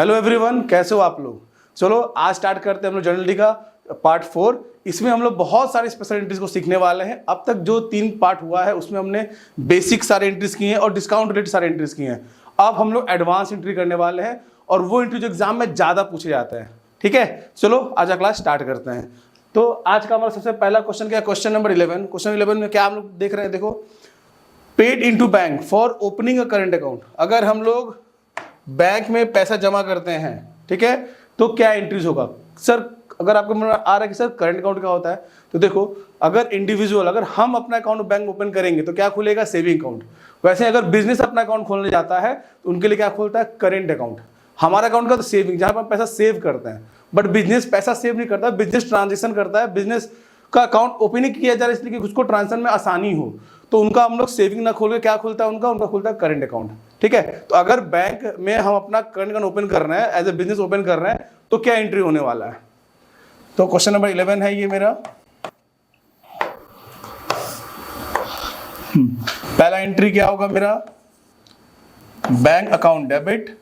Hello everyone, कैसे हो आप लोग। चलो आज स्टार्ट करते हैं हम लोग जर्नल एंट्री का पार्ट 4। इसमें हम लोग बहुत सारे स्पेशल एंट्रीज को सीखने वाले हैं। अब तक जो 3 पार्ट हुआ है उसमें हमने बेसिक सारे एंट्रीज किए हैं और डिस्काउंट रिलेटेड सारे एंट्रीज किए हैं। अब हम लोग एडवांस एंट्री करने वाले हैं और वो एंट्री जो एग्जाम में ज़्यादा पूछे जाते हैं। ठीक है, चलो आज का क्लास स्टार्ट करते हैं। तो आज का हमारा सबसे पहला क्वेश्चन क्या है, क्वेश्चन नंबर 11। क्वेश्चन 11 में क्या हम लोग देख रहे हैं, देखो, paid into bank for opening a current account. अगर हम लोग बैंक में पैसा जमा करते हैं, ठीक है, तो क्या एंट्रीज होगा। सर अगर आपको आ रहा है कि सर करंट अकाउंट क्या होता है, तो देखो, अगर इंडिविजुअल अगर हम अपना अकाउंट बैंक ओपन करेंगे तो क्या खुलेगा, सेविंग अकाउंट। वैसे अगर बिजनेस अपना अकाउंट खोलने जाता है तो उनके लिए क्या खोलता है, करेंट अकाउंट। हमारा अकाउंट का तो सेविंग, जहां पर हम पैसा सेव करते हैं। बट बिजनेस पैसा सेव नहीं करता, बिजनेस ट्रांजेक्शन करता है। बिजनेस का अकाउंट ओपनिंग किया जा रहा है इसलिए कि उसको ट्रांजेक्शन में आसानी हो, तो उनका हम लोग सेविंग ना खोल के क्या खुलता है, उनका खुलता है करंट अकाउंट। ठीक है, तो अगर बैंक में हम अपना करंट अकाउंट ओपन कर रहे हैं, एज ए बिजनेस ओपन कर रहे हैं, तो क्या एंट्री होने वाला है। तो क्वेश्चन नंबर 11 है ये मेरा। पहला एंट्री क्या होगा मेरा, बैंक अकाउंट डेबिट,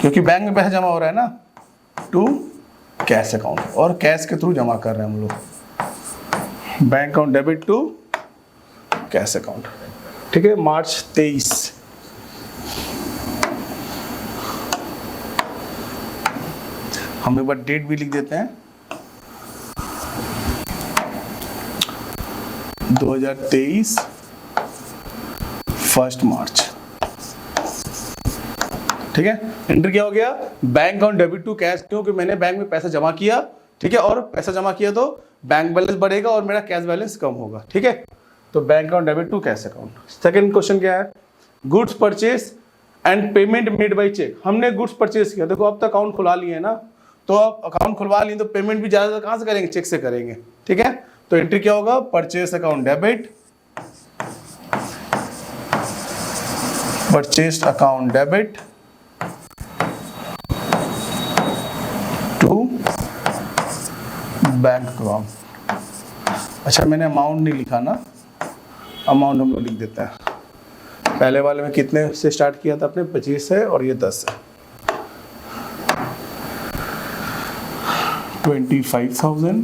क्योंकि बैंक में पैसा जमा हो रहा है ना, टू कैश अकाउंट, और कैश के थ्रू जमा कर रहे हैं हम लोग। Bank account debit to cash account. ठीक है, मार्च 23। हम एक बार डेट भी लिख देते हैं, 2023 1 मार्च। ठीक है, एंट्री क्या हो गया, bank account debit to cash, क्योंकि मैंने बैंक में पैसा जमा किया। ठीक है, और पैसा जमा किया तो बैंक बैलेंस बढ़ेगा और मेरा कैश बैलेंस कम होगा। ठीक है, तो bank account debit to cash account. Second question क्या है, goods purchase and payment made by cheque. हमने गुड्स परचेज किया, देखो अब तक अकाउंट खुला लिए ना, तो अब अकाउंट खुलवा लिए तो पेमेंट भी ज्यादा कहां से करेंगे, चेक से करेंगे। ठीक है, तो एंट्री क्या होगा, purchase account debit, purchase account debit to bank account. अच्छा, मैंने अमाउंट नहीं लिखा ना, अमाउंट हम लोग लिख देते हैं। पहले वाले में कितने से स्टार्ट किया था अपने, 25 है, और ये 10 है, 25,000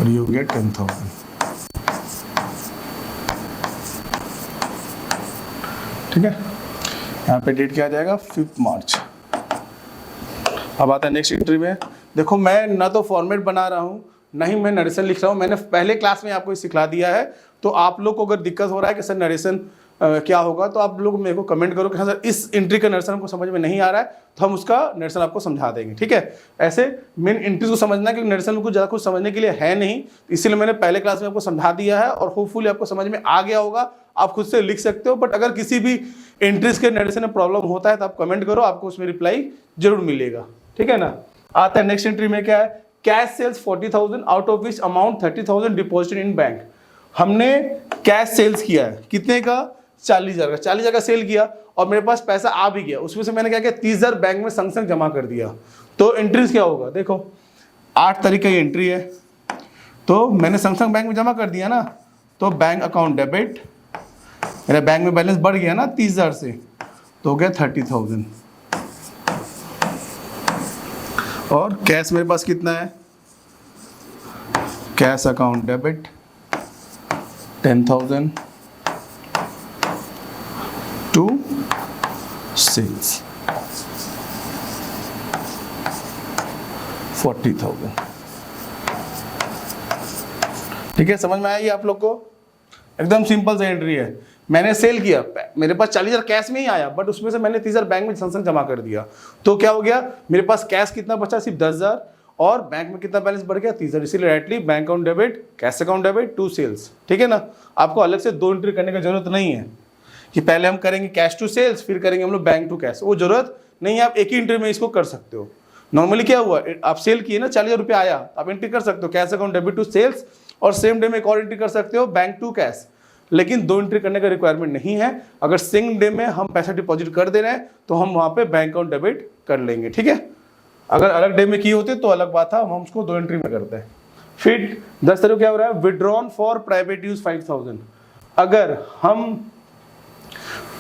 और ये हो गया 10,000। ठीक है, यहाँ पे डेट क्या आ जाएगा, 5 मार्च। अब आता है नेक्स्ट एंट्री में। देखो, मैं ना तो फॉर्मेट बना रहा हूँ, ना ही मैं नरेशन लिख रहा हूँ। मैंने पहले क्लास में आपको सिखा दिया है। तो आप लोग को अगर दिक्कत हो रहा है कि सर नरेशन क्या होगा, तो आप लोग मेरे को कमेंट करो कि हाँ सर इस एंट्री का नरेशन हमको समझ में नहीं आ रहा है, तो हम उसका नरेशन आपको समझा देंगे। ठीक है, ऐसे मेन एंट्रीज को समझना है, क्योंकि नरेशन में कुछ ज़्यादा कुछ समझने के लिए है नहीं, इसीलिए मैंने पहले क्लास में आपको समझा दिया है और होपफुली आपको समझ में आ गया होगा। आप खुद से लिख सकते हो, बट अगर किसी भी एंट्रीज के नरेशन में प्रॉब्लम होता है तो आप कमेंट करो, आपको उसमें रिप्लाई जरूर मिलेगा। ठीक है ना। आता है नेक्स्ट एंट्री में क्या है, cash sales 40,000 out of which amount 30,000 deposited in bank. हमने कैश सेल्स किया है, कितने का, 40,000 का। 40,000 का सेल किया और मेरे पास पैसा आ भी गया, उसमें से मैंने क्या किया, 30,000 बैंक में संग संग जमा कर दिया। तो एंट्रीज क्या होगा, देखो 8 तारीख की एंट्री है, तो मैंने संग संग बैंक में जमा कर दिया ना, तो बैंक अकाउंट डेबिट, मेरा बैंक में बैलेंस बढ़ गया ना 30,000 से, तो हो गया 30,000। और कैश मेरे पास कितना है, cash account debit 10,000 to sales 40,000। ठीक है, समझ में आया ये आप लोग को, एकदम सिंपल सा एंट्री है। मैंने सेल किया, मेरे पास 40,000 कैश में ही आया, बट उसमें से मैंने 30,000 बैंक में संग संग जमा कर दिया, तो क्या हो गया, मेरे पास कैश कितना बचा, सिर्फ 10,000, और बैंक में कितना बैलेंस बढ़ गया, 30,000। इसीलिए directly bank account debit, cash account debit to sales. ठीक है ना, आपको अलग से 2 एंट्री करने की जरूरत नहीं है कि पहले हम करेंगे कैश टू सेल्स, फिर करेंगे हम लोग बैंक टू कैश, वो जरूरत नहीं है। आप एक ही एंट्री में इसको कर सकते हो। नॉर्मली क्या हुआ, आप सेल किए ना, 40,000 रुपये आया, आप एंट्री कर सकते हो cash account debit to sales, और सेम डे में एक और एंट्री कर सकते हो बैंक टू कैश। लेकिन 2 एंट्री करने का रिक्वायरमेंट नहीं है। अगर सेम डे में हम पैसा डिपॉजिट कर दे रहे हैं तो हम वहां पे बैंक अकाउंट डेबिट कर लेंगे। ठीक है, अगर अलग डे में किए होते तो अलग बात था, हम उसको 2 एंट्री में करते हैं। फिर 10 तारीख क्या हो रहा है, विड्रॉन फॉर प्राइवेट यूज 5,000। अगर हम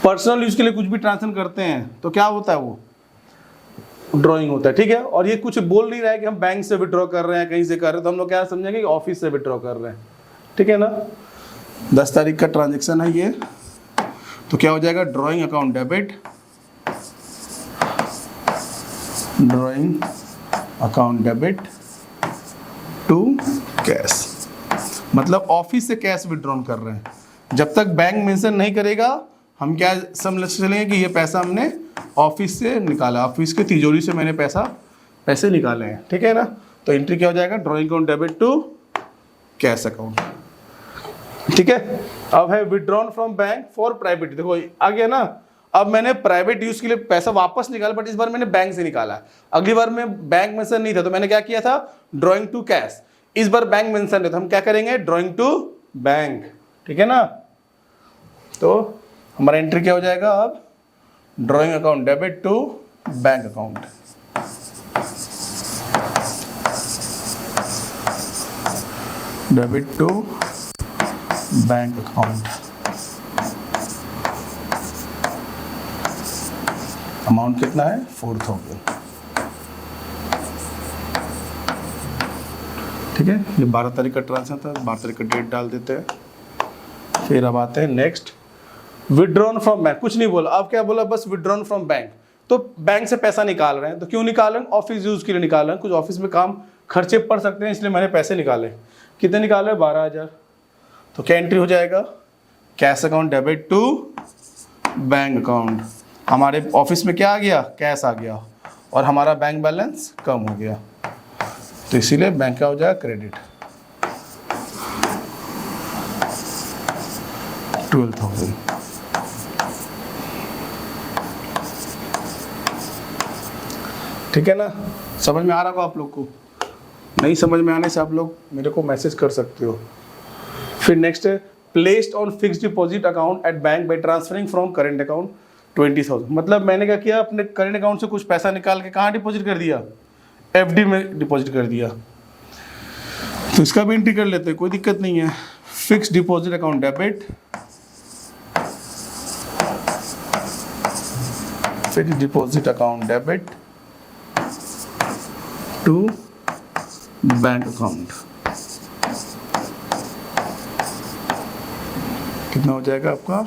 पर्सनल यूज के लिए कुछ भी ट्रांजेक्शन करते हैं तो क्या होता है, वो ड्राइंग होता है, ठीक है। और ये कुछ बोल नहीं रहा है कि हम बैंक से विड्रॉ कर रहे हैं, कहीं से कर रहे हैं, तो हम लोग क्या समझेंगे कि ऑफिस से विड्रॉ कर रहे हैं, ठीक है ना। 10 तारीख का ट्रांजेक्शन है ये, तो क्या हो जाएगा, drawing account debit, drawing account debit to cash, मतलब ऑफिस से कैश विड्रॉन कर रहे हैं। जब तक बैंक मेंशन नहीं करेगा हम क्या समझ चलेंगे कि ये पैसा हमने ऑफिस से निकाला, ऑफिस की तिजोरी से मैंने पैसे निकाले हैं, ठीक है ना। तो एंट्री क्या हो जाएगा, drawing account debit to cash account, ठीक है। अब है withdrawn from bank for private, देखो आ गया ना। अब मैंने प्राइवेट यूज के लिए पैसा वापस निकाला, बट इस बार मैंने बैंक से निकाला। अगली बार में बैंक मेंशन नहीं था तो मैंने क्या किया था, ड्राइंग टू कैश। इस बार बैंक मेंशन है तो हम क्या करेंगे, ड्राइंग टू बैंक, ठीक है ना। तो हमारा एंट्री क्या हो जाएगा, अब drawing account debit to bank account, debit to bank account. Amount कितना है, 4000, ठीक है। ये 12 तारीख का ट्रांसफर था, 12 तारीख का डेट डाल देते हैं। फिर अब आते हैं नेक्स्ट, विड्रॉन फ्रॉम बैंक, कुछ नहीं बोला, अब क्या बोला, बस विड्रॉन फ्रॉम बैंक। तो बैंक से पैसा निकाल रहे हैं, तो क्यों निकाल रहे हैं, ऑफिस यूज के लिए निकाल रहे हैं, कुछ ऑफिस में काम खर्चे पड़ सकते हैं, इसलिए मैंने पैसे निकाले। कितने निकाले, 12000। तो क्या एंट्री हो जाएगा, cash account debit to bank account. हमारे ऑफिस में क्या आ गया, कैश आ गया, और हमारा बैंक बैलेंस कम हो गया, तो इसीलिए बैंक का हो जाएगा क्रेडिट 12,000। ठीक है ना, समझ में आ रहा होगा आप लोग को। नहीं समझ में आने से आप लोग मेरे को मैसेज कर सकते हो। फिर नेक्स्ट है, placed on fixed deposit account at bank by transferring from current account 20,000। मतलब मैंने क्या किया, अपने करंट अकाउंट से कुछ पैसा निकाल के कहाँ डिपॉजिट कर दिया, एफडी में डिपॉजिट कर दिया। तो इसका भी एंट्री कर लेते हैं, कोई दिक्कत नहीं है। Fixed deposit account debit, fixed deposit account debit to bank account, कितना हो जाएगा आपका,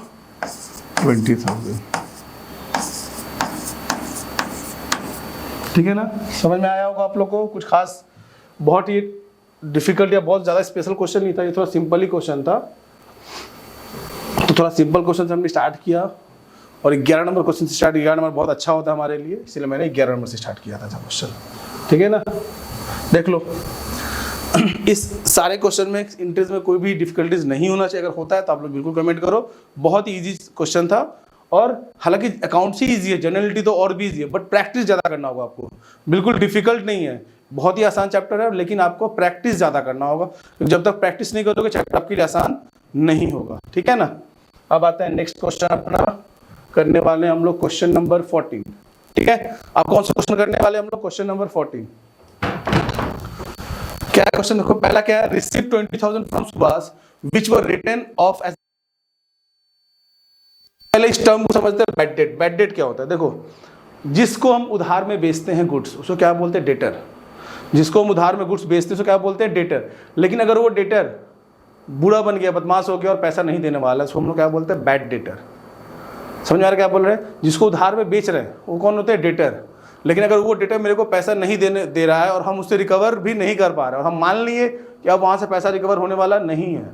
20,000। ठीक है ना, समझ में आया होगा आप लोग को। कुछ खास बहुत ही डिफिकल्ट या बहुत ज़्यादा स्पेशल क्वेश्चन नहीं था, ये थोड़ा सिंपल ही क्वेश्चन था। तो थोड़ा सिंपल क्वेश्चन से हमने स्टार्ट किया, और 11 नंबर क्वेश्चन से स्टार्ट, 11 नंबर बहुत अच्छा होता है हमारे लिए, इसलिए मैंने 11 नंबर से स्टार्ट किया था क्वेश्चन। ठीक है ना, देख लो इस सारे क्वेश्चन में इंटरेस्ट में कोई भी डिफिकल्टीज नहीं होना चाहिए। अगर होता है तो आप लोग बिल्कुल कमेंट करो। बहुत ही ईजी क्वेश्चन था, और हालांकि अकाउंट्स ही ईजी है, जनरलिटी तो और भी ईजी है, बट प्रैक्टिस ज़्यादा करना होगा आपको। बिल्कुल डिफिकल्ट नहीं है, बहुत ही आसान चैप्टर है, लेकिन आपको प्रैक्टिस ज़्यादा करना होगा। जब तक प्रैक्टिस नहीं करोगे चैप्टर आपके लिए आसान नहीं होगा। ठीक है ना, अब आता है नेक्स्ट क्वेश्चन अपना करने वाले हैं हम लोग, क्वेश्चन नंबर 14। ठीक है, अब कौन सा क्वेश्चन करने वाले हम लोग, क्वेश्चन नंबर 14। क्या क्वेश्चन देखो, पहला क्या है, receive 20,000 from Subhash which were written off as. पहले इस टर्म को समझते हैं, बैड डेट। बैड डेट क्या होता है, देखो जिसको हम उधार में बेचते हैं गुड्स, उसको क्या बोलते हैं, डेटर। जिसको हम उधार में गुड्स बेचते हैं उसको क्या बोलते हैं, डेटर। लेकिन अगर वो डेटर बूढ़ा बन गया, बदमाश हो गया और पैसा नहीं देने वाला है, उसको हम लोग क्या बोलते हैं, बैड डेटर। समझ में आ रहा है क्या बोल रहे हैं, जिसको उधार में बेच रहे हैं वो कौन होते हैं, डेटर। लेकिन अगर वो डेटर मेरे को पैसा नहीं दे रहा है और हम उससे रिकवर भी नहीं कर पा रहे और हम मान लिए कि अब वहाँ से पैसा रिकवर होने वाला नहीं है,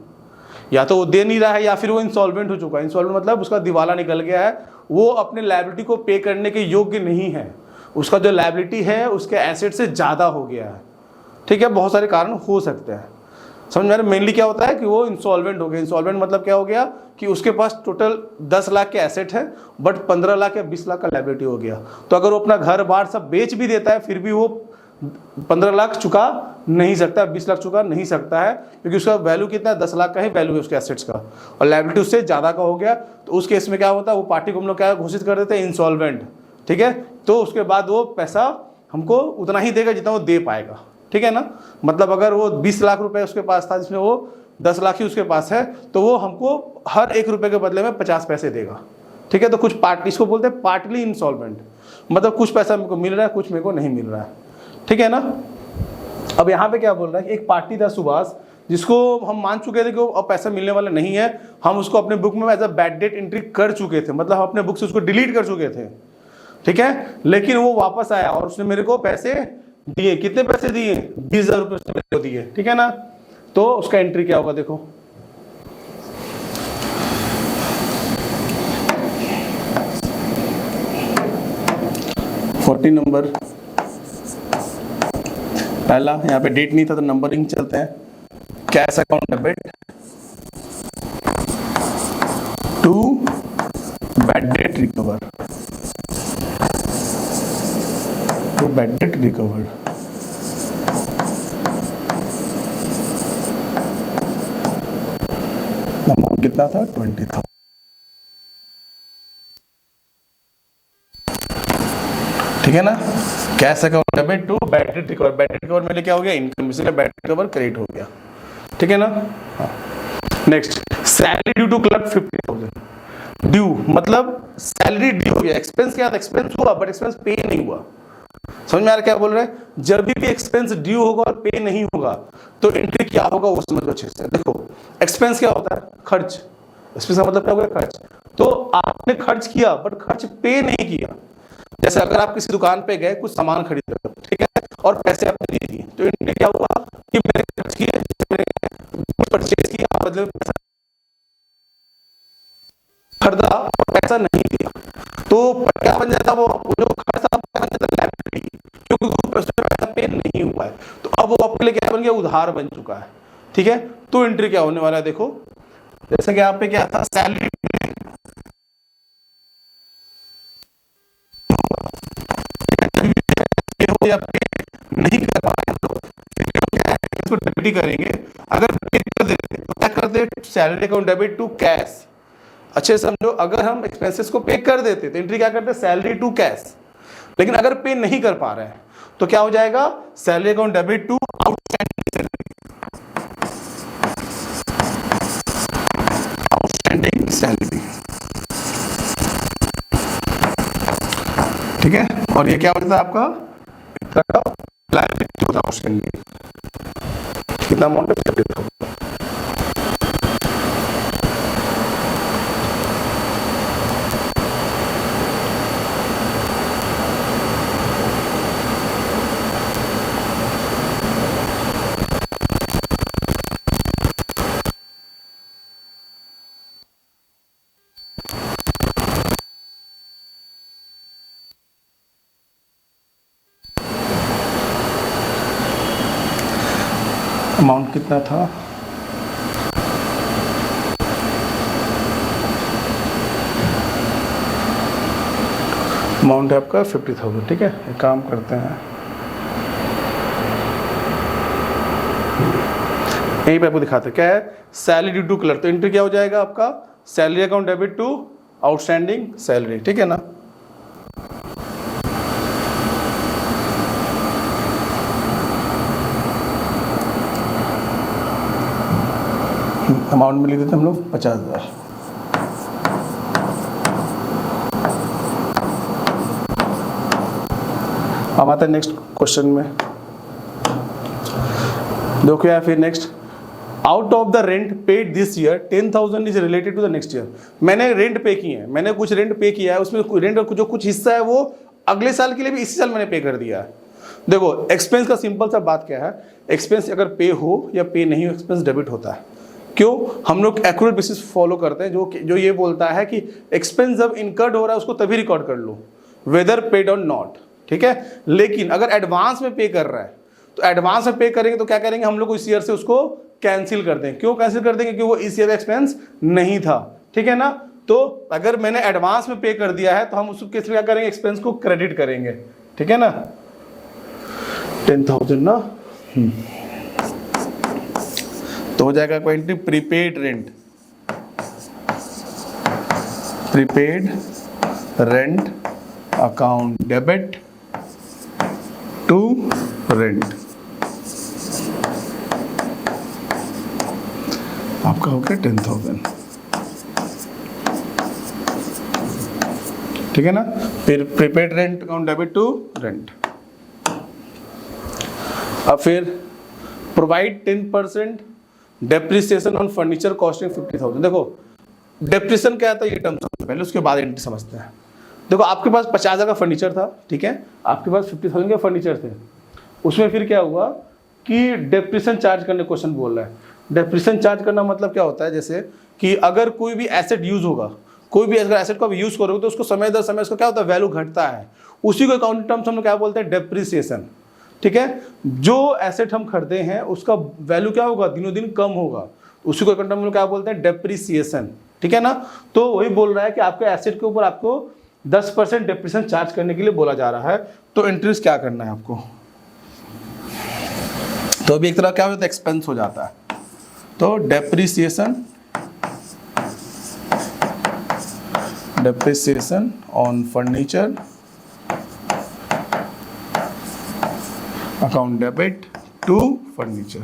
या तो वो दे नहीं रहा है या फिर वो इंसॉल्वेंट हो चुका है। इंसॉल्वेंट मतलब उसका दिवाला निकल गया है, वो अपने लायबिलिटी को पे करने के योग्य नहीं है, उसका जो लायबिलिटी है उसके एसेट से ज़्यादा हो गया है। ठीक है, बहुत सारे कारण हो सकते हैं। समझ में आ रहा है, मेनली क्या होता है कि वो इंसॉल्वेंट हो गया। इंसॉल्वेंट मतलब क्या हो गया कि उसके पास टोटल 10 लाख के एसेट है, बट 15 लाख या 20 लाख का लायबिलिटी हो गया। तो अगर वो अपना घर बार सब बेच भी देता है फिर भी वो 15 लाख चुका नहीं सकता, 20 लाख चुका नहीं सकता है, क्योंकि उसका वैल्यू कितना है, 10 लाख का ही वैल्यू है उसके एसेट्स का, और लायबिलिटी उससे ज़्यादा का हो गया। तो उस केस में क्या होता है, वो पार्टी को हम लोग क्या घोषित कर देते हैं, इंसॉल्वेंट। ठीक है, तो उसके बाद वो पैसा हमको उतना ही देगा जितना वो दे पाएगा। ठीक है ना, मतलब अगर वो 20 लाख रुपए उसके पास था जिसमें वो 10 लाख ही उसके पास है, तो वो हमको हर 1 रुपए के बदले में 50 पैसे देगा। ठीक है, तो कुछ पार्ट, इसको बोलते हैं पार्टली इंसॉल्वेंट, मतलब कुछ पैसा मेरे को मिल रहा है, कुछ मेरे को नहीं मिल रहा है। ठीक है ना। अब यहाँ पे क्या बोल रहा है कि एक पार्टी था सुभाष, जिसको हम मान चुके थे कि वो अब पैसा मिलने वाला नहीं है, हम उसको अपने बुक में as a bad debt entry कर चुके थे, मतलब हम अपने बुक से उसको डिलीट कर चुके थे। ठीक है, लेकिन वो वापस आया और उसने मेरे को पैसे दिए। कितने पैसे दिए? 20,000 रुपये उसने मेरे को दिए। ठीक है ना, तो उसका एंट्री क्या होगा देखो, फोर्टीन नंबर पहला, यहाँ पे डेट नहीं था तो नंबरिंग चलते हैं। Cash account debit to bad debt recover, to bad debt recovered. Amount कितना था? 20,000। ठीक है ना, cash account debit to bad debt recover. Bad debt recover मेरे क्या हो गया? इनकम, इसलिए बैड डेट रिकवर क्रेडिट हो गया। ठीक है ना। Next, salary due to clerk 50,000। Due मतलब सैलरी ड्यू हो गया। एक्सपेंस क्या था? एक्सपेंस हुआ बट एक्सपेंस पे नहीं हुआ। समझ में आ रहा क्या बोल रहे हैं? जब भी एक्सपेंस ड्यू होगा और पे नहीं होगा तो एंट्री क्या होगा वो समझ लो अच्छे से। देखो, एक्सपेंस क्या होता है? खर्च। एक्सपेंस का मतलब क्या होगा? खर्च। तो आपने खर्च किया बट खर्च पे नहीं किया। जैसे अगर आप किसी दुकान पे गए, कुछ सामान खरीद रहे हो, ठीक है, और पैसे आपने दे दिए, तो एंट्री क्या हुआ कि मैंने खर्च किया, मैंने परचेज किया, बदले में पैसा खरीदा और पैसा नहीं दिया, तो क्या बन जाता? वो जो खर्च था बन जाता लायबिलिटी, क्योंकि पैसा पे नहीं हुआ है। तो अब वो आपके लिए क्या बन गया? उधार बन चुका है। ठीक है, तो एंट्री क्या होने वाला है देखो, जैसे कि आप पे क्या था? सैलरी या पे नहीं कर पा रहे तो क्या है? इसको डेबिट करेंगे। अगर पे कर देते तो क्या करते? Salary account debit to cash. अच्छे समझो, अगर हम एक्सपेंसेस को पे कर देते तो एंट्री क्या करते? Salary to cash. लेकिन अगर पे नहीं कर पा रहे हैं तो क्या हो जाएगा? Salary account debit to outstanding salary. ठीक है, और ये क्या होता है आपका? लायबिलिटी होता है आउटस्टैंडिंग। कितना अमाउंट है? 50,000। अमाउंट कितना था? अमाउंट है आपका 50,000। ठीक है, एक काम करते हैं, यहीं पे आपको दिखाते हैं क्या है? Salary due to clerk. तो एंट्री क्या हो जाएगा आपका? Salary account debit to outstanding salary. ठीक है ना। अमाउंट में लिख देते हम लोग 50,000। अब आता है नेक्स्ट क्वेश्चन में, देखो क्या है फिर next. Out of the rent paid this year 10,000 is related to the next year. मैंने रेंट पे किए हैं, मैंने कुछ रेंट पे किया है, उसमें रेंट का जो कुछ हिस्सा है वो अगले साल के लिए भी इसी साल मैंने पे कर दिया है। देखो, एक्सपेंस का सिंपल सा बात क्या है? एक्सपेंस अगर पे हो या पे नहीं हो, एक्सपेंस डेबिट होता है। क्यों? हम लोग एक्यूरेट बेसिस फॉलो करते हैं, जो ये बोलता है कि एक्सपेंस जब इनकर्ड हो रहा है उसको तभी रिकॉर्ड कर लो, वेदर पेड और नॉट। ठीक है, लेकिन अगर एडवांस में पे कर रहा है तो एडवांस में पे करेंगे तो क्या करेंगे? हम लोग इस ईयर से उसको कैंसिल कर देंगे। क्यों कैंसिल कर देंगे? क्योंकि वो इस ईयर एक्सपेंस नहीं था। ठीक है ना। तो अगर मैंने एडवांस में पे कर दिया है तो हम उसको केस में क्या करेंगे? एक्सपेंस को क्रेडिट करेंगे। ठीक है ना। 10,000 ना, तो हो जाएगा quantity prepaid rent, prepaid rent account debit to rent. आपका हो गया 10,000, ठीक है ना। फिर prepaid rent account debit to rent. अब फिर provide 10% depreciation on furniture costing 50,000। देखो डेप्रिसिएशन क्या आता है ये टर्म समझते पहले, उसके बाद एंट्री समझते हैं। देखो आपके पास 50,000 का फर्नीचर था, ठीक है, आपके पास 50,000 के फर्नीचर थे, उसमें फिर क्या हुआ कि डेप्रिसिएशन चार्ज करने क्वेश्चन बोल रहा है। डेप्रिसिएशन चार्ज करना मतलब क्या होता है, जैसे कि अगर कोई भी एसेट यूज होगा, कोई भी अगर एसेट को आप यूज करोगे तो उसको समय दर समय उसका क्या होता है, वैल्यू घटता है, उसी को अकाउंटिंग टर्म्स हम लोग क्या बोलते हैं, डेप्रिसिएशन, ठीक है। जो एसेट हम खरीदे हैं उसका वैल्यू क्या होगा, दिनों दिन कम होगा, उसी को अकाउंटिंग में क्या बोलते हैं, डेप्रिसिएशन, ठीक है ना। तो वही बोल रहा है कि आपके एसेट के ऊपर आपको 10% डेप्रिसिएशन चार्ज करने के लिए बोला जा रहा है। तो इंटरेस्ट क्या करना है आपको, तो अभी एक तरह क्या होता है, एक्सपेंस हो जाता है। तो depreciation on furniture account debit to furniture.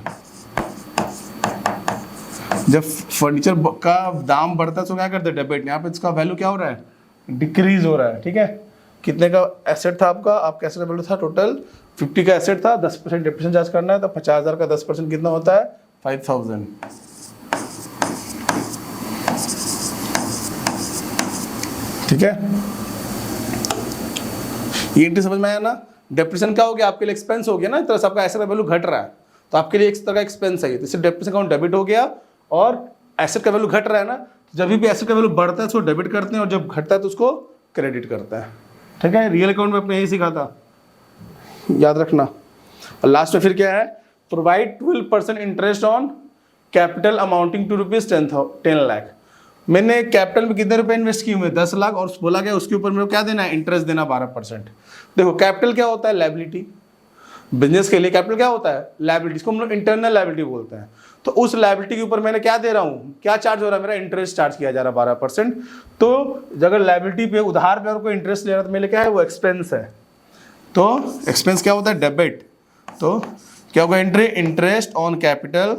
जब फर्नीचर का दाम बढ़ता है तो क्या करते हैं, डेबिट। यहाँ पे इसका वैल्यू क्या हो रहा है, डिक्रीज हो रहा है, ठीक है। कितने का एसेट था आपका, आपका एसेट का वैल्यू था टोटल 50 का एसेट था, 10% डेप्रिसिएशन चार्ज करना है, तो 50,000 का 10% कितना होता है, 5,000, ठीक है। ये एंट्री समझ में आया ना। डेप्रिसिएशन क्या हो गया, आपके लिए एक्सपेंस हो गया ना, इस तरह से आपका एसेट का वैल्यू घट रहा है तो आपके लिए एक तरह का एक्सपेंस है, इससे डेप्रिसिएशन अकाउंट डेबिट हो गया। और एसेट का वैल्यू घट रहा है ना, जब भी एसेट का वैल्यू बढ़ता है उसको डेबिट करते हैं और जब घटता है तो उसको क्रेडिट करता है, ठीक है। रियल अकाउंट में अपने यही सीखा था, याद रखना। और लास्ट में फिर क्या है, provide 12% interest on capital amounting to ₹10 lakh. मैंने कैपिटल में कितने रुपए इन्वेस्ट किए हुए, 10 लाख, और बोला गया उसके ऊपर मेरे को क्या देना है, इंटरेस्ट देना 12%। देखो कैपिटल क्या होता है, लायबिलिटी। बिजनेस के लिए कैपिटल क्या होता है, लायबिलिटी, इसको हम लोग इंटरनल लायबिलिटी बोलते हैं। तो उस लायबिलिटी के ऊपर मैंने क्या दे रहा हूँ, क्या चार्ज हो रहा है, मेरा इंटरेस्ट चार्ज किया जा रहा है 12%। तो अगर लायबिलिटी पे, उधार पे अगर कोई इंटरेस्ट ले रहा है तो मेरे क्या है, वो एक्सपेंस है। तो एक्सपेंस क्या होता है, डेबिट। तो क्या होगा entry, interest on capital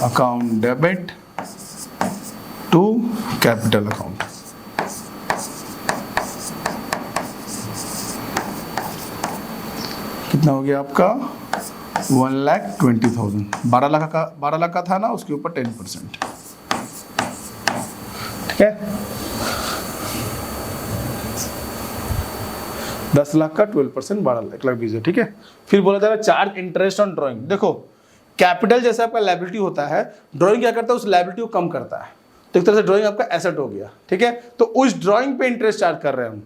account debit to capital account. कितना हो गया आपका, 1,20,000। 12 लाख का था ना, उसके ऊपर 10%, ठीक है। 10 लाख का 12%, 1,20,000, ठीक है। फिर बोला जा रहा है चार्ज इंटरेस्ट ऑन ड्रॉइंग। देखो कैपिटल जैसे आपका लायबिलिटी होता है, ड्राइंग क्या करता है, उस लायबिलिटी को कम करता है। तो एक तरह से ड्राइंग आपका एसेट हो गया, ठीक है। तो उस ड्राइंग पे इंटरेस्ट चार्ज कर रहे हैं हम,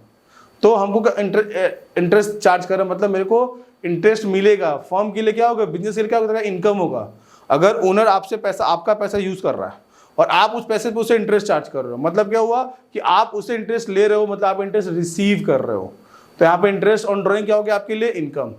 तो हमको इंटरेस्ट चार्ज कर रहे हैं, मतलब मेरे को इंटरेस्ट मिलेगा। फर्म के लिए क्या होगा, बिजनेस के लिए क्या होगा, इनकम होगा। अगर ओनर आपसे पैसा, आपका पैसा यूज कर रहा है और आप उस पैसे पे उसे इंटरेस्ट चार्ज कर रहे हो, मतलब क्या हुआ कि आप उसे इंटरेस्ट ले रहे हो, मतलब आप इंटरेस्ट रिसीव कर रहे हो। तो यहाँ पे इंटरेस्ट ऑन ड्राइंग क्या हो गया आपके लिए, इनकम।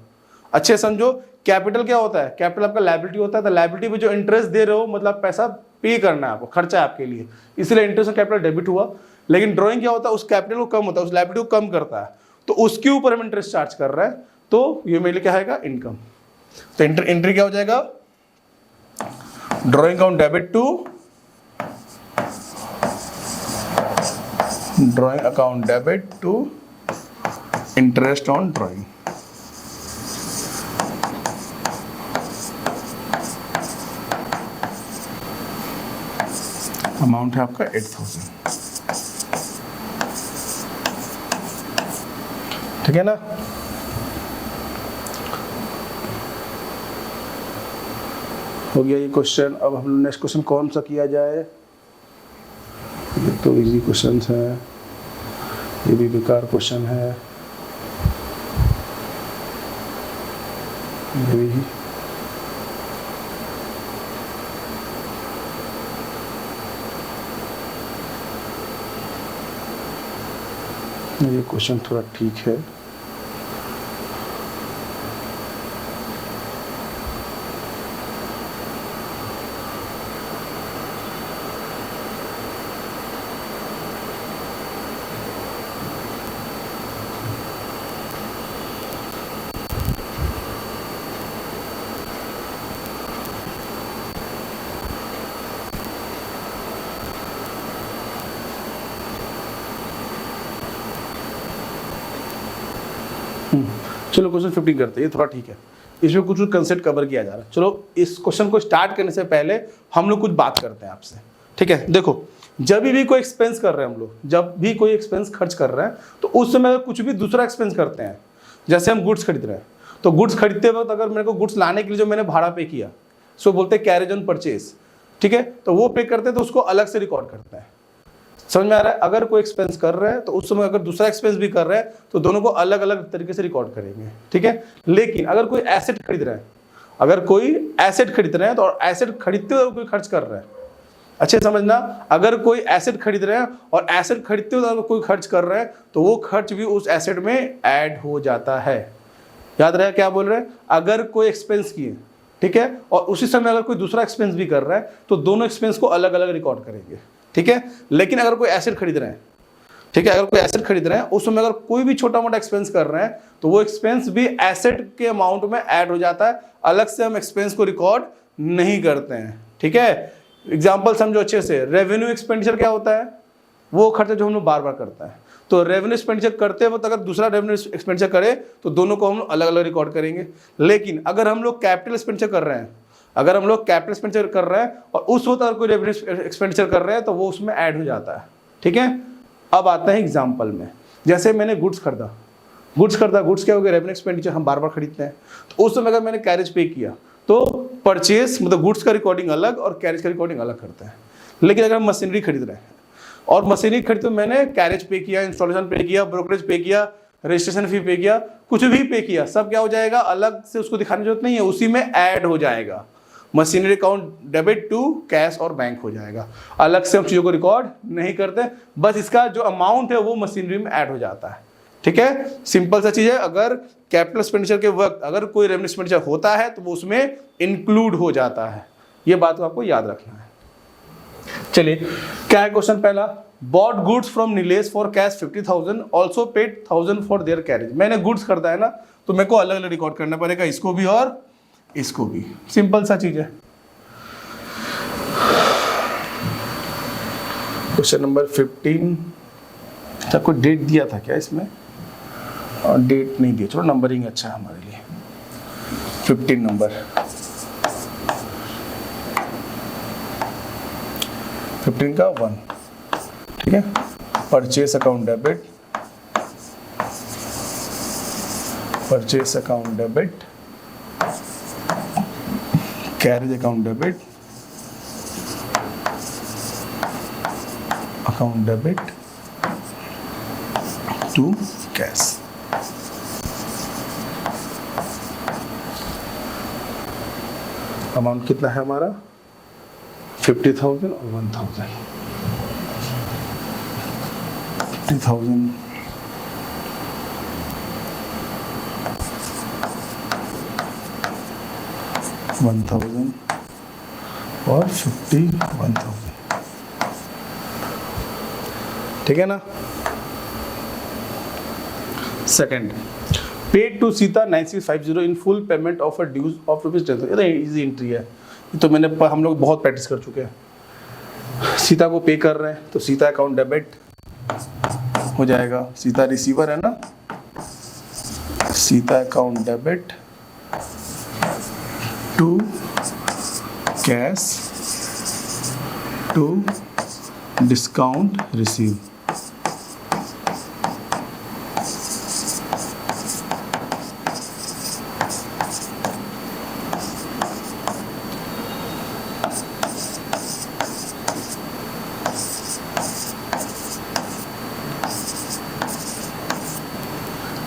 अच्छे समझो, कैपिटल क्या होता है, कैपिटल आपका लायबिलिटी होता है, तो लायबिलिटी पे जो इंटरेस्ट दे रहे हो मतलब पैसा पे करना है आपको, खर्चा है आपके लिए, इसलिए इंटरेस्ट ऑन कैपिटल डेबिट हुआ। लेकिन ड्राइंग क्या होता है, उस कैपिटल को कम होता है, उस लायबिलिटी को कम करता है, तो उसके ऊपर हम इंटरेस्ट चार्ज कर रहे हैं, तो ये मेरे लिए क्या आएगा, इनकम। तो एंट्री क्या हो जाएगा, drawing account debit to interest on drawing. Amount है आपका 8,000, ठीक है ना। हो गया ये क्वेश्चन। अब हम लोग नेक्स्ट क्वेश्चन कौन सा किया जाए, ये तो इजी क्वेश्चन है, ये भी बेकार क्वेश्चन है, ये भी। ये क्वेश्चन थोड़ा ठीक है। चलो क्वेश्चन 15 करते हैं, ये थोड़ा ठीक है, इसमें कुछ कंसेप्ट कवर किया जा रहा है। चलो इस क्वेश्चन को स्टार्ट करने से पहले हम लोग कुछ बात करते हैं आपसे, ठीक है। देखो जब भी कोई एक्सपेंस कर रहे हैं हम लोग, जब भी कोई एक्सपेंस खर्च कर रहे हैं तो उस समय कुछ भी दूसरा एक्सपेंस करते हैं, जैसे हम गुड्स खरीद रहे हैं तो गुड्स खरीदते वक्त अगर मेरे को गुड्स लाने के लिए जो मैंने भाड़ा पे किया उसको बोलते हैं कैरेज ऑन परचेज, ठीक है। तो वो पे करते हैं तो उसको अलग से रिकॉर्ड करते हैं। समझ में आ रहा है? अगर कोई एक्सपेंस कर रहे हैं तो उस समय अगर दूसरा एक्सपेंस भी कर रहे हैं तो दोनों को अलग अलग तरीके से रिकॉर्ड करेंगे, ठीक है। लेकिन अगर कोई एसेट खरीद रहे हैं, अगर कोई एसेट खरीद रहे हैं तो एसेट खरीदते हुए कोई खर्च कर रहे हैं, अच्छे समझना, अगर कोई एसेट खरीद रहे हैं और एसेट खरीदते हुए अगर कोई खर्च कर रहे हैं तो वो खर्च भी उस एसेट में ऐड हो जाता है। याद रहे क्या बोल रहे हैं? अगर कोई एक्सपेंस किए, ठीक है, और उसी समय अगर कोई दूसरा एक्सपेंस भी कर रहा है तो दोनों एक्सपेंस को अलग अलग रिकॉर्ड करेंगे, ठीक है। लेकिन अगर कोई एसेट खरीद रहे हैं, ठीक है, अगर कोई एसेट खरीद रहे हैं उस समय अगर कोई भी छोटा मोटा एक्सपेंस कर रहे हैं तो वो एक्सपेंस भी एसेट के अमाउंट में ऐड हो जाता है, अलग से हम एक्सपेंस को रिकॉर्ड नहीं करते हैं, ठीक है। एग्जाम्पल समझो अच्छे से, रेवेन्यू एक्सपेंडिचर क्या होता है? वो खर्चा जो हम लोग बार बार करता है। तो रेवेन्यू एक्सपेंडिचर करते वक्त अगर दूसरा रेवेन्यू एक्सपेंडिचर करे तो दोनों को हम लोग अलग अलग रिकॉर्ड करेंगे। लेकिन अगर हम लोग कैपिटल एक्सपेंडिचर कर रहे हैं, अगर हम लोग कैपिटल एक्सपेंडिचर कर रहे हैं और उस वक्त अगर कोई रेवेन्यू एक्सपेंडिचर कर रहे हैं तो वो उसमें ऐड हो जाता है, ठीक है। अब आता है एग्जाम्पल में, जैसे मैंने गुड्स खरीदा, गुड्स क्या हो गया? रेवेन्यू एक्सपेंडिचर हम बार बार खरीदते हैं। तो उस समय अगर मैंने कैरेज पे किया तो परचेस मतलब गुड्स का रिकॉर्डिंग अलग और कैरेज का रिकॉर्डिंग अलग करते हैं। लेकिन अगर हम मशीनरी खरीद रहे हैं और मशीनरी खरीदते मैंने कैरेज पे किया, इंस्टॉलेशन पे किया, ब्रोकरेज पे किया, रजिस्ट्रेशन फी पे किया, कुछ भी पे किया, सब क्या हो जाएगा? अलग से उसको दिखाने की जरूरत नहीं है, उसी में ऐड हो जाएगा। Machinery account debit to cash और बैंक हो जाएगा, अलग से हम चीज़ों को रिकॉर्ड नहीं करते, बस इसका जो अमाउंट है वो मशीनरी में ऐड हो जाता है, ठीक है। सिंपल सा चीज़ है। अगर कैपिटल एक्सपेंडिचर के वक्त अगर कोई रेवेन्यू एक्सपेंडिचर होता है तो वो उसमें इंक्लूड हो जाता है, ये बात को आपको याद रखना है। चलिए क्या है क्वेश्चन पहला? Bought goods from Nilesh for cash 50,000, also paid 1,000 for their carriage. मैंने गुड्स खरीदा है ना तो मेरे को अलग अलग रिकॉर्ड करना पड़ेगा, इसको भी और इसको भी। सिंपल सा चीज है। क्वेश्चन नंबर 15, अच्छा कोई डेट दिया था क्या इसमें? और डेट नहीं दिया, चलो नंबरिंग अच्छा है हमारे लिए। 15 नंबर, 15 का 1, ठीक है। Purchase account debit, purchase account debit, carriage account debit, account debit to cash. Amount कितना है हमारा? 50,000 और 1,000। 50,000 1,000 और 51,000, ठीक है ना। Second, paid to Sita 9650 in full payment of a dues of ₹10,000। ये इजी एंट्री है, तो हम लोग बहुत प्रैक्टिस कर चुके हैं। सीता को पे कर रहे हैं तो सीता अकाउंट डेबिट हो जाएगा, सीता रिसीवर है ना, Sita account debit to cash to discount receive.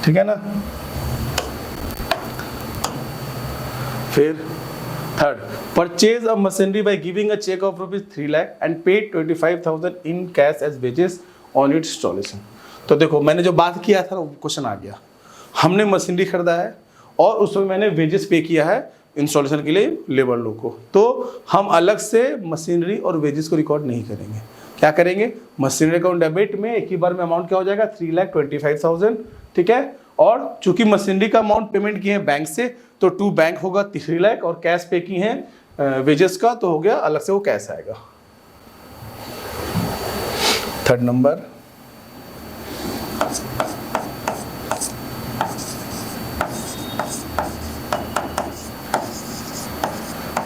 ठीक है ना। फिर third, purchase of machinery by giving a cheque of ₹3 lakh and paid 25,000 in cash as wages on its installation. तो देखो मैंने जो बात किया था वो क्वेश्चन आ गया। हमने मशीनरी खरीदा है और उसमें मैंने वेजेस पे किया है इंस्टॉलेशन के लिए लेबर लोग को, तो हम अलग से मशीनरी और वेजेस को रिकॉर्ड नहीं करेंगे। क्या करेंगे? मशीनरी अकाउंट डेबिट में एक ही बार में अमाउंट क्या हो जाएगा? 3,25,000, ठीक है। और चूंकि मशीनरी का अमाउंट पेमेंट किए हैं बैंक से तो टू बैंक होगा 3 लाख, और कैश पे की हैं वेजेस का तो हो गया अलग से वो कैश आएगा। Third number,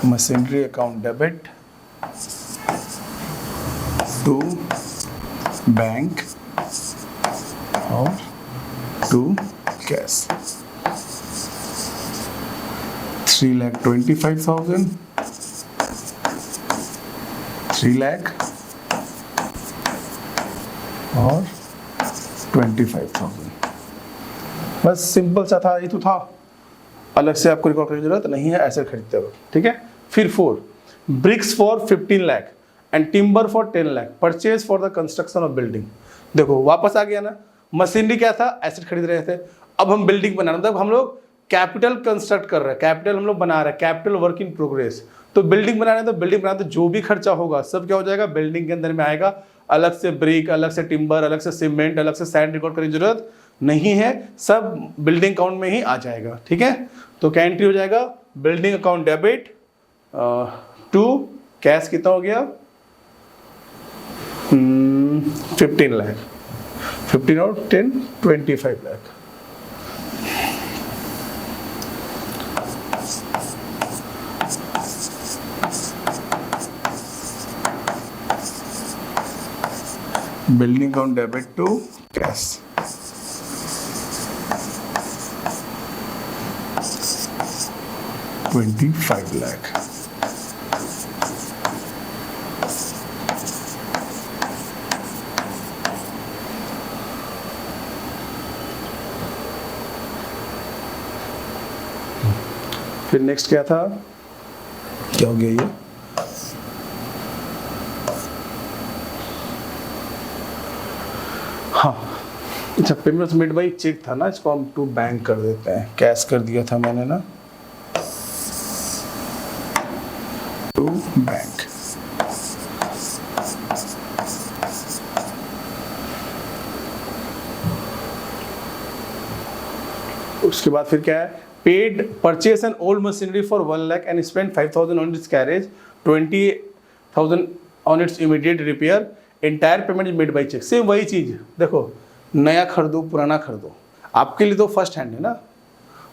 machinery account debit to bank और टू कैश। 3,25,000, 3 लाख और 25,000। बस सिंपल सा था, ये तो था, अलग से आपको रिकॉर्ड करने की जरूरत नहीं है, ऐसे खरीदते हो, ठीक है। फिर 4 bricks for 15 lakh and timber for 10 lakh purchase for the construction of building. देखो वापस आ गया ना, मशीनरी क्या था, एसेट खरीद रहे थे, अब हम बिल्डिंग बना रहे हैं, मतलब हम लोग कैपिटल कंस्ट्रक्ट कर रहे हैं, कैपिटल हम लोग बना रहे हैं, कैपिटल वर्क इन प्रोग्रेस। तो बिल्डिंग बना रहे हैं, तो बिल्डिंग बनाते जो भी खर्चा होगा सब क्या हो जाएगा, बिल्डिंग के अंदर में आएगा। अलग से ब्रिक, अलग से टिम्बर, अलग से सीमेंट, अलग से सैंड रिकॉर्ड करने की जरूरत नहीं है, सब बिल्डिंग अकाउंट में ही आ जाएगा, ठीक है। तो क्या एंट्री हो जाएगा, building account debit to cash कितना हो गया, 15 लाख, 15 और 10 25 lakh. Building account debit to cash, $25 lakh. फिर नेक्स्ट क्या था, क्या हो गया ये, हाँ अच्छा, पेमेंट मेड बाई चेक था ना, इसको हम टू बैंक कर देते हैं, कैश कर दिया था मैंने ना, टू बैंक। उसके बाद फिर क्या है, paid purchase an old machinery for 1 lakh and spend 5,000 on its carriage, 20,000 on its immediate repair, entire payment is made by cheque. Same वही चीज, देखो नया खरीदो पुराना खरीदो, आपके लिए तो फर्स्ट हैंड है ना,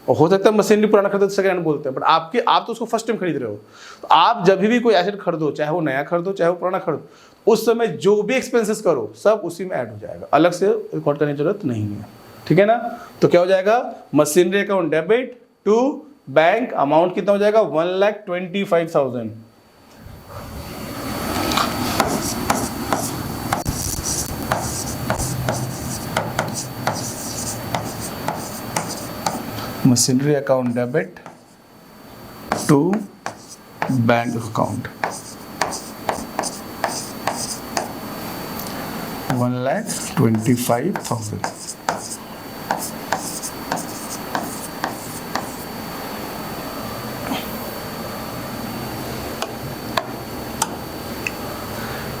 और हो सकता है मशीनरी पुराना खरीदो तो सेकंड हैंड बोलते हैं, बट आप तो उसको फर्स्ट टाइम खरीद रहे हो। तो आप जब भी कोई एसेट खरीदो, चाहे वो नया खरीदो चाहे वो पुराना खरीदो, उस समय जो भी एक्सपेंसेस करो सब उसी में ऐड हो जाएगा, अलग से रिकॉर्ड करने की जरूरत नहीं है, ठीक है ना। तो क्या हो जाएगा, machinery account debit to bank, amount कितना हो जाएगा, 1,25,000। Machinery account debit to bank account, 1,25,000।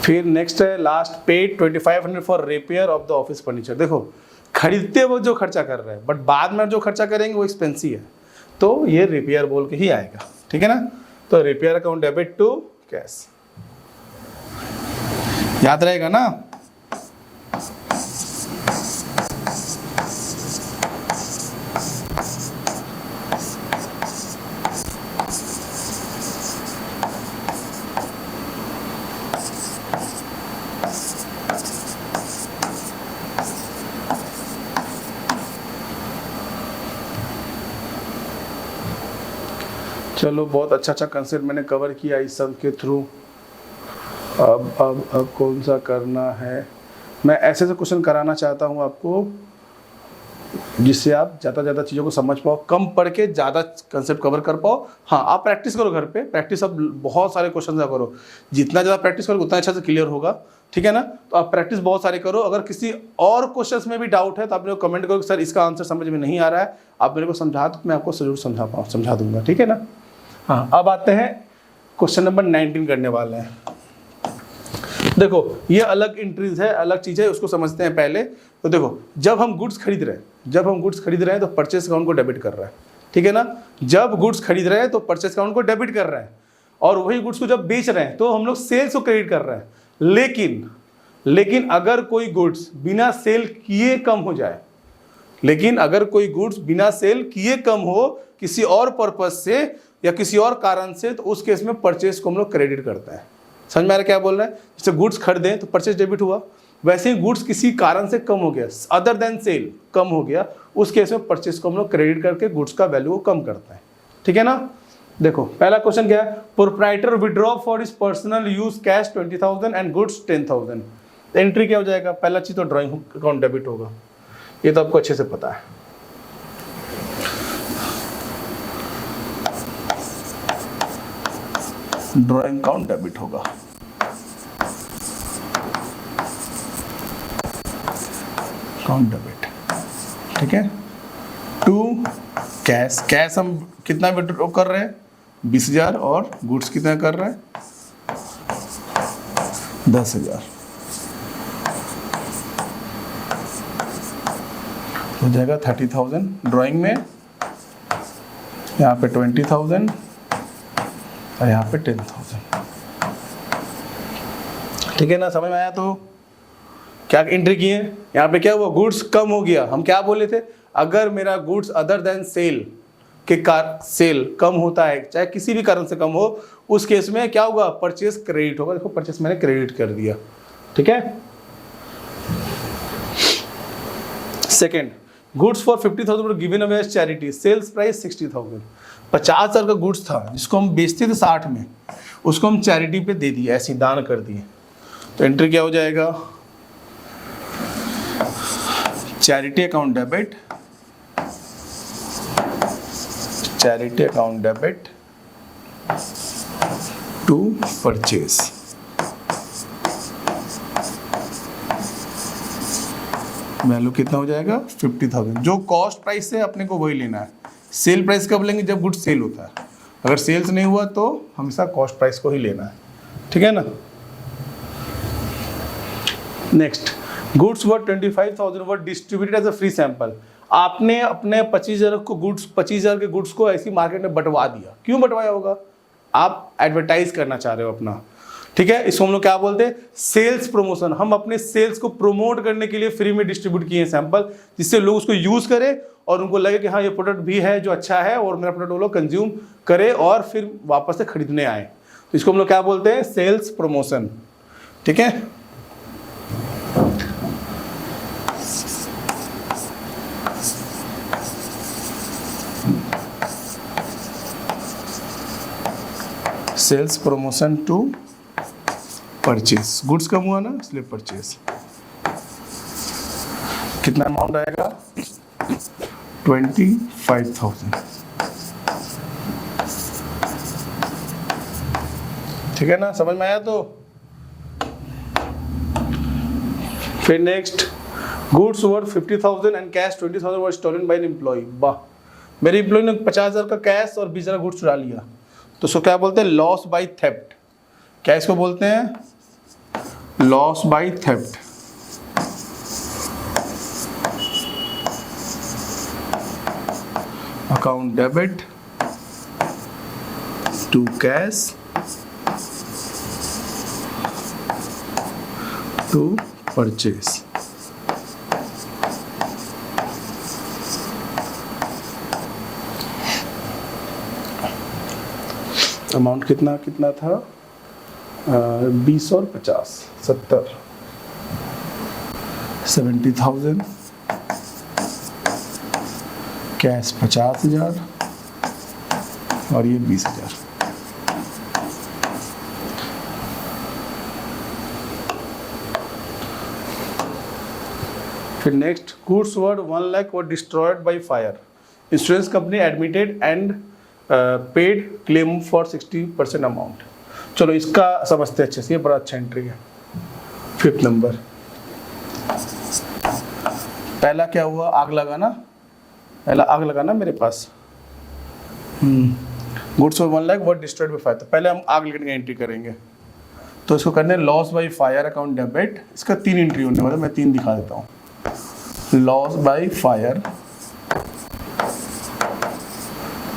फिर नेक्स्ट है last, paid 2,500 for repair of the office furniture. देखो खरीदते वो जो खर्चा कर रहे हैं, बट बाद में जो खर्चा करेंगे वो एक्सपेंसिव है, तो ये रिपेयर बोल के ही आएगा, ठीक है ना। तो repair account debit to cash, याद रहेगा ना। चलो बहुत अच्छा कंसेप्ट मैंने कवर किया इस सब के थ्रू। अब कौन सा करना है, मैं ऐसे क्वेश्चन कराना चाहता हूँ आपको जिससे आप ज़्यादा चीज़ों को समझ पाओ, कम पढ़ के ज़्यादा कंसेप्ट कवर कर पाओ। हाँ आप प्रैक्टिस करो घर पे, प्रैक्टिस अब बहुत सारे क्वेश्चन का करो, जितना ज़्यादा प्रैक्टिस करोगे उतना अच्छा से क्लियर होगा, ठीक है ना। तो आप प्रैक्टिस बहुत सारे करो। अगर किसी और क्वेश्चन में भी डाउट है तो आप मेरे को कमेंट करो कि सर इसका आंसर समझ में नहीं आ रहा है, आप मेरे को समझा दो, मैं आपको जरूर समझा दूंगा, ठीक है ना। हाँ अब आते हैं क्वेश्चन नंबर 19 करने वाले हैं। देखो ये अलग एंट्रीज है, अलग चीज़ है, उसको समझते हैं पहले। तो देखो जब हम गुड्स खरीद रहे हैं तो परचेस अकाउंट को डेबिट कर रहा है, ठीक है ना। जब गुड्स खरीद रहे हैं तो परचेस अकाउंट को डेबिट कर रहे हैं, और वही गुड्स को जब बेच रहे हैं तो हम लोग सेल्स को क्रेडिट कर रहे हैं। लेकिन अगर कोई गुड्स बिना सेल किए कम हो जाए, लेकिन अगर कोई गुड्स बिना सेल किए कम हो किसी और पर्पज से, या किसी और कारण से, तो उस केस में परचेज को हम लोग क्रेडिट करते हैं। समझ में आ रहा है क्या बोल रहे हैं? जैसे गुड्स खरीदें तो परचेज डेबिट हुआ, वैसे ही गुड्स किसी कारण से कम हो गया, अदर देन सेल कम हो गया, उस केस में परचेज को हम लोग क्रेडिट करके गुड्स का वैल्यू को कम करते हैं। ठीक है ना? देखो पहला क्वेश्चन क्या है, proprietor withdraw for his personal use cash 20,000 and goods 10,000। Entry क्या हो जाएगा? पहला चीज तो ड्राइंग अकाउंट डेबिट होगा, ये तो आपको अच्छे से पता है। ड्राइंग अकाउंट डेबिट होगा। अकाउंट डेबिट, ठीक है। टू कैश, कैश हम कितना विड्रॉ कर रहे हैं? 20,000, और गुड्स कितना कर रहे हैं? 10,000। हो जाएगा 30,000। ड्राइंग में यहाँ पे 20,000 और यहाँ पे 10,000। ठीक है ना? समझ में आया? तो क्या एंट्री किए? यहाँ पे क्या हुआ? गुड्स कम हो गया। हम क्या बोले थे? अगर मेरा गुड्स अदर देन सेल के सेल कम होता है, चाहे किसी भी कारण से कम हो, उस केस में क्या होगा? परचेस क्रेडिट होगा। देखो परचेस मैंने क्रेडिट कर दिया। ठीक है। Second, goods for 50,000 were given away as charity, sales price 60,000। 50,000 का गुड्स था जिसको हम बेचते थे 60 में, उसको हम चैरिटी पे दे दिए, ऐसे दान कर दिए। तो एंट्री क्या हो जाएगा? Charity account debit, charity account debit to purchase. Value कितना हो जाएगा? 50,000। जो कॉस्ट प्राइस है अपने को वही लेना है। सेल प्राइस कब लेंगे? जब गुड्स सेल होता है। अगर सेल्स नहीं हुआ तो हमेशा कॉस्ट प्राइस को ही लेना है। ठीक है ना? Next, goods were 25,000 were distributed as a free sample. आपने अपने 25,000 के गुड्स को ऐसी मार्केट में बंटवा दिया। क्यों बंटवाया होगा? आप एडवर्टाइज करना चाह रहे हो अपना। ठीक है, इसको हम लोग क्या बोलते हैं? Sales promotion. हम अपने सेल्स को प्रमोट करने के लिए फ्री में डिस्ट्रीब्यूट किए सैंपल, जिससे लोग उसको यूज करें और उनको लगे कि हाँ ये प्रोडक्ट भी है जो अच्छा है, और मेरा प्रोडक्ट वो लोग कंज्यूम करें और फिर वापस से खरीदने आए। तो इसको हम लोग क्या बोलते हैं? Sales promotion. ठीक है। Sales promotion to purchase. Goods कम हुआ ना, इसलिए परचेज। कितना अमाउंट आएगा? 25,000। ठीक है ना? समझ में आया? तो फिर next, goods worth 50,000 and cash 20,000 were stolen by an employee. वाह, मेरे एम्प्लॉय ने 50,000 का कैश और 20,000 गुड्स चुरा लिया, तो इसको क्या बोलते हैं? Loss by theft. क्या इसको बोलते हैं? Loss by theft. Account debit to cash to purchase. Amount कितना कितना था? 20 और 50, 70, 70,000, कैश 50,000 और ये 20,000। फिर next, goods worth 1 lakh were destroyed by fire. Insurance company admitted and paid claim for 60% amount. चलो इसका समझते अच्छे से, ये बड़ा अच्छा एंट्री है। 5th नंबर, पहला क्या हुआ? आग लगाना। पहला आग लगाना मेरे पास। Goods for 1 lakh were destroyed by fire. तो पहले हम आग लगने की एंट्री करेंगे, तो इसको करने loss by fire account debit. इसका 3 एंट्री होने वाला, मैं 3 दिखा देता हूँ। Loss by fire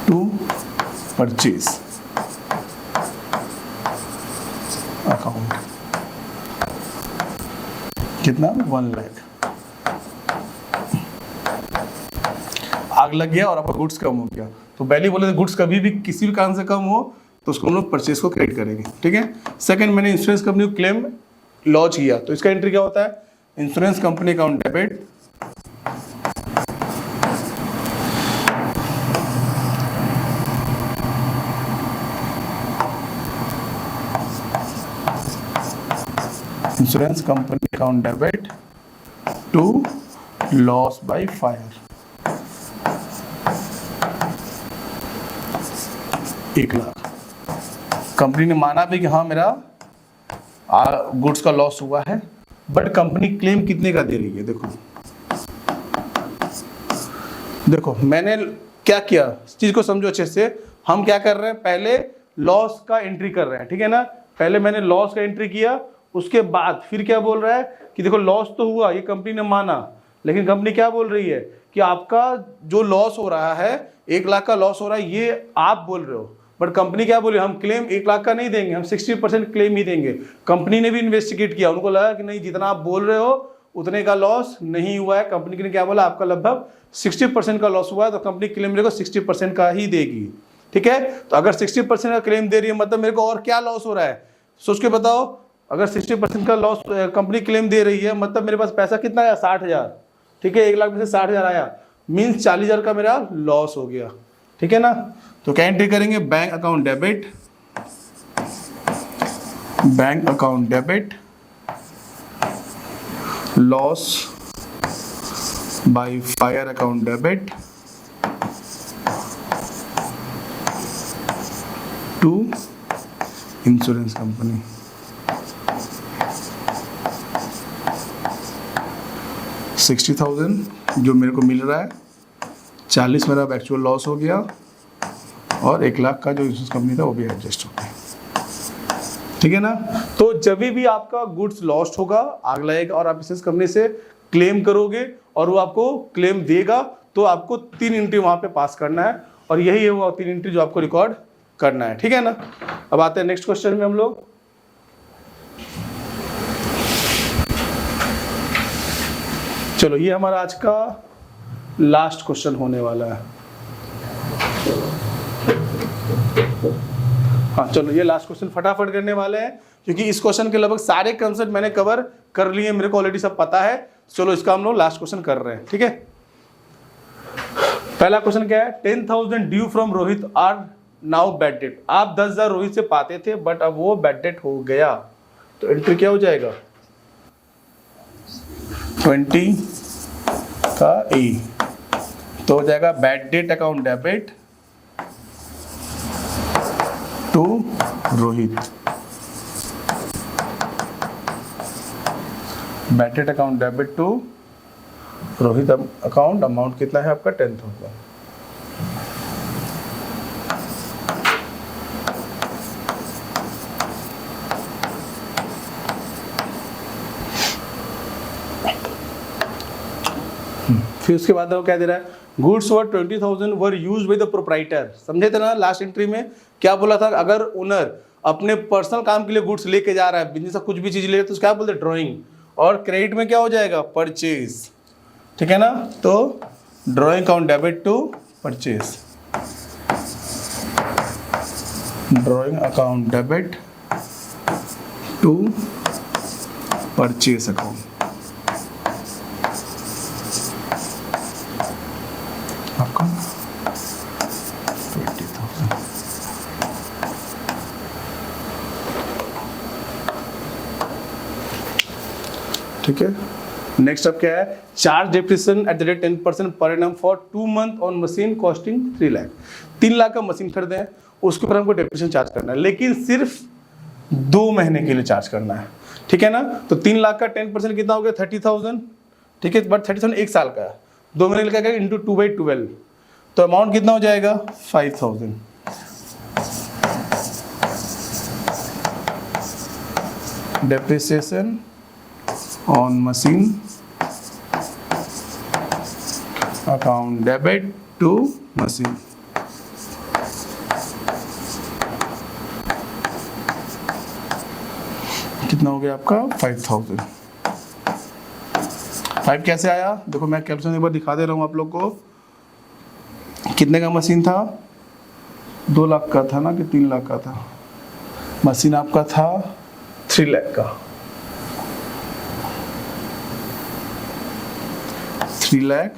to purchase account. कितना? 1 लाख। आग लग गया और आपका गुड्स कम हो गया, तो पहले बोले थे गुड्स कभी भी किसी भी कारण से कम हो तो उसको हम लोग परचेज को क्रेडिट करेंगे, ठीक है। सेकंड, मैंने इंश्योरेंस कंपनी को क्लेम लॉन्च किया, तो इसका एंट्री क्या होता है, insurance company account debit insurance company account debit to loss by fire 1 lakh. Company ने माना भी कि हाँ मेरा गुड्स का लॉस हुआ है, बट कंपनी क्लेम कितने का दे रही है। देखो मैंने क्या किया, इस चीज को समझो अच्छे से। हम क्या कर रहे हैं, पहले लॉस का एंट्री कर रहे हैं, ठीक है ना। पहले मैंने लॉस का एंट्री किया, उसके बाद फिर क्या बोल रहा है कि देखो लॉस तो हुआ, ये कंपनी ने माना, लेकिन कंपनी क्या बोल रही है कि आपका जो लॉस हो रहा है 1 लाख का लॉस हो रहा है, ये आप बोल रहे हो, बट कंपनी क्या बोली, हम क्लेम 1 लाख का नहीं देंगे, हम 60% क्लेम ही देंगे। कंपनी ने भी इन्वेस्टिगेट किया, उनको लगा कि नहीं जितना आप बोल रहे हो उतने का लॉस नहीं हुआ है। कंपनी ने क्या बोला, आपका लगभग 60% का लॉस हुआ है, तो कंपनी क्लेम मेरे को 60% का ही देगी, ठीक है। तो अगर 60% का क्लेम दे रही है, मतलब मेरे को और क्या लॉस हो रहा है, सोच के बताओ। अगर 60% का लॉस कंपनी क्लेम दे रही है, मतलब मेरे पास पैसा कितना आया, 60,000, ठीक है। 1 लाख में से 60,000 आया, मीन्स 40,000 का मेरा लॉस हो गया, ठीक है ना। तो क्या एंट्री करेंगे, bank account debit loss by fire account debit to insurance company. $60,000 जो मेरे को मिल रहा है, 40 मेरा एक्चुअल लॉस हो गया, और 1 लाख का जो इंश्योरेंस कंपनी था वो भी एडजस्ट हो गया, ठीक है ना। तो जब भी आपका गुड्स लॉस्ट होगा, आग लगेगा, और आप इंश्योरेंस कंपनी से क्लेम करोगे और वो आपको क्लेम देगा, तो आपको 3 एंट्री वहां पे पास करना है, और यही है वो 3 एंट्री जो आपको रिकॉर्ड करना है, ठीक है ना। अब आते हैं नेक्स्ट क्वेश्चन में हम लोग। चलो ये हमारा आज का लास्ट क्वेश्चन होने वाला है। हाँ चलो ये लास्ट क्वेश्चन फटाफट करने वाले हैं, क्योंकि इस क्वेश्चन के लगभग सारे कंसेप्ट मैंने कवर कर लिए, मेरे को ऑलरेडी सब पता है। चलो इसका हम लोग लास्ट क्वेश्चन कर रहे हैं, ठीक है। पहला क्वेश्चन क्या है, 10,000 due from Rohit are now bad debt. आप 10,000 रोहित से पाते थे, बट अब वो बैड डेट हो गया, तो एंट्री क्या हो जाएगा, 20 का ए, तो हो जाएगा bad debt account debit to Rohit. Bad debt account debit to Rohit account, amount कितना है आपका, 10,000। फिर उसके बाद वो क्या दे रहा है, goods were 20,000 were used by the proprietor. समझे थे ना लास्ट एंट्री में क्या बोला था, अगर ओनर अपने पर्सनल काम के लिए गुड्स लेके जा रहा है, बिजनेस का कुछ भी चीज ले, तो क्या बोलते हैं, ड्रॉइंग, और क्रेडिट में क्या हो जाएगा, परचेज, ठीक है ना। तो drawing account debit to purchase, drawing account debit to purchase account. आपका 20,000, ठीक है। नेक्स्ट अब क्या है, charge depreciation at the rate 10% per annum for 2 month on machine costing 3 lakh. 3 lakh का मशीन खरीदे हैं, उसके ऊपर हमको डेप्रिसिएशन चार्ज करना है, लेकिन सिर्फ 2 महीने के लिए चार्ज करना है, ठीक है ना। तो 3 लाख का 10% कितना हो गया, 30,000, ठीक है, बट 30,000 1 साल का है, 2 महीने का इंटू 2/12, तो अमाउंट कितना हो जाएगा, 5,000। Depreciation on machine account debit to machine, कितना हो गया आपका, 5,000। 5 कैसे आया, देखो मैं कैलकुलेशन एक बार दिखा दे रहा हूं आप लोग को। कितने का मशीन था, 2 लाख का था ना कि 3 लाख का था? मशीन आपका था 3 लाख का। 3 लाख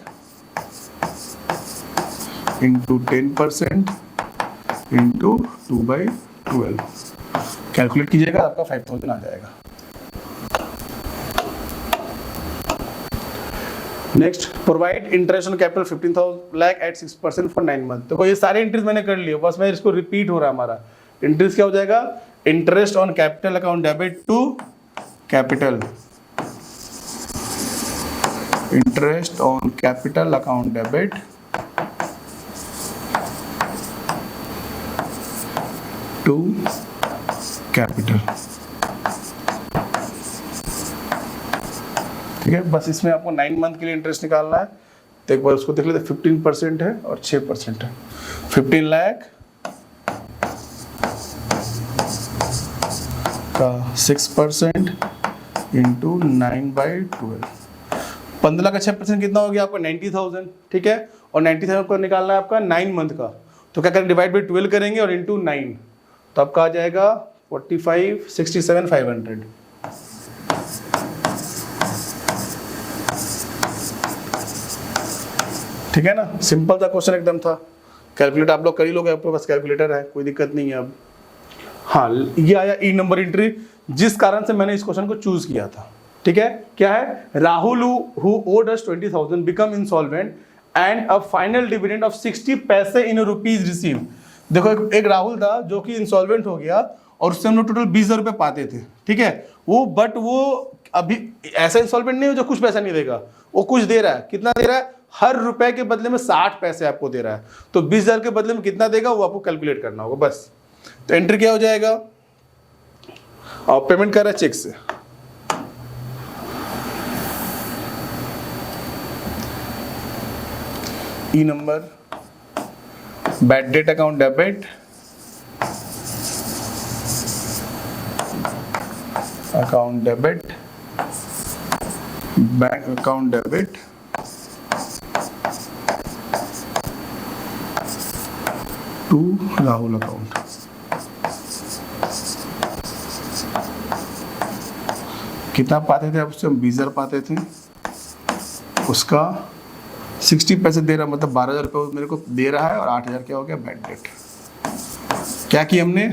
इंटू 10% इंटू 2/12 कैलकुलेट कीजिएगा, आपका 5000 आ जाएगा। Next, provide interest on capital 15 lakh at 6% for 9 month. तो ये सारे इंटरेस्ट मैंने कर लिए, बस मैं इसको रिपीट हो रहा है हमारा। इंटरेस्ट क्या हो जाएगा? Interest on capital account debit to capital, interest on capital account debit to capital. ठीक है, बस इसमें आपको 9 मंथ के लिए इंटरेस्ट निकालना है। तो एक बार उसको देख लेते, 15% है और 6% है। 15 लाख का 6% इंटू 9/12, 15 लाख का 6% कितना हो गया आपका? 90,000। ठीक है, और 90,000 को निकालना है आपका 9 मंथ का। तो क्या करें? डिवाइड बाई 12 करेंगे और इंटू 9, तो आपका आ जाएगा 45,67,500। ठीक है ना, सिंपल सा क्वेश्चन एकदम था। कैलकुलेट आप लोग कर ही लोगे, आपके पास कैलकुलेटर है, कोई दिक्कत नहीं है अब। हाँ, ये आया ई नंबर एंट्री, जिस कारण से मैंने इस क्वेश्चन को चूज किया था। ठीक है, क्या है? Rahul who owed us 20,000 become insolvent and a final dividend of 60 paise in rupees receive. देखो, एक राहुल था जो कि इंसॉल्वेंट हो गया और उससे हम लोग टोटल 20,000 रुपये पाते थे। ठीक है, वो अभी ऐसा इंसॉल्वेंट नहीं हो जो कुछ पैसा नहीं देगा, वो कुछ दे रहा है। कितना दे रहा है? हर रुपए के बदले में 60 पैसे आपको दे रहा है। तो 20,000 के बदले में कितना देगा वो आपको कैलकुलेट करना होगा बस। तो एंट्री क्या हो जाएगा? और पेमेंट कर रहा है चेक से। ई number, bad debt account debit, account debit, bank account debit to Rahul account. कितना पाते थे? अब उससे हम 20,000 पाते थे, उसका 60 पैसे दे रहा, मतलब 12,000 रुपये मेरे को दे रहा है और 8,000 क्या हो गया? Bad date. क्या किया हमने?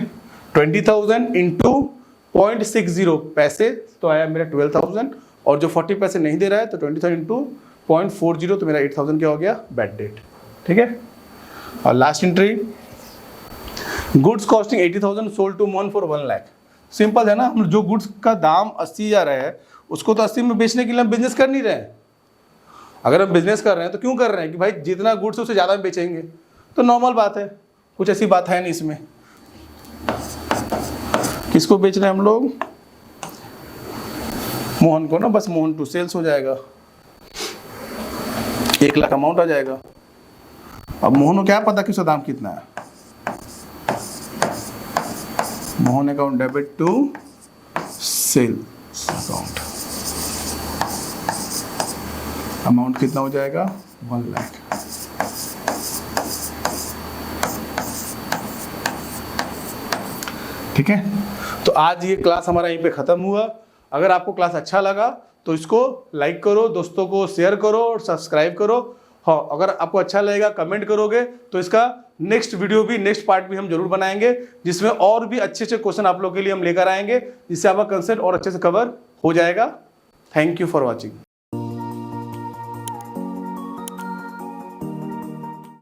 20,000 इंटू 0.60 पैसे, तो आया मेरा 12,000, और जो 40 पैसे नहीं दे रहा है तो 20,000 इंटू 0.40, तो मेरा 8,000 क्या हो गया? Bad debt. ठीक है, और last entry, goods costing 80,000 sold to Mohan for 1 lakh. Simple है ना, हम जो गुड्स का दाम 80,000 है उसको तो 80 में बेचने के लिए हम बिजनेस कर नहीं रहे हैं। अगर हम बिजनेस कर रहे हैं तो क्यों कर रहे हैं कि भाई जितना गुड्स है उससे ज़्यादा में बेचेंगे, तो नॉर्मल बात है, कुछ ऐसी बात है नहीं इसमें। किसको बेच रहे हैं हम लोग? मोहन को ना, बस मोहन टू सेल्स हो जाएगा, 1 लाख अमाउंट आ जाएगा। अब मोहन को क्या पता कि उसका दाम कितना है? Mohan account debit to sales account, amount कितना हो जाएगा? 1 लाख। ठीक है, तो आज ये क्लास हमारा यहीं पे ख़त्म हुआ। अगर आपको क्लास अच्छा लगा तो इसको लाइक करो, दोस्तों को शेयर करो और सब्सक्राइब करो। हाँ, अगर आपको अच्छा लगेगा कमेंट करोगे तो इसका नेक्स्ट वीडियो भी, नेक्स्ट पार्ट भी हम जरूर बनाएंगे, जिसमें और भी अच्छे अच्छे क्वेश्चन आप लोगों के लिए हम लेकर आएंगे, जिससे आपका कंसेप्ट और अच्छे से कवर हो जाएगा। Thank you for watching.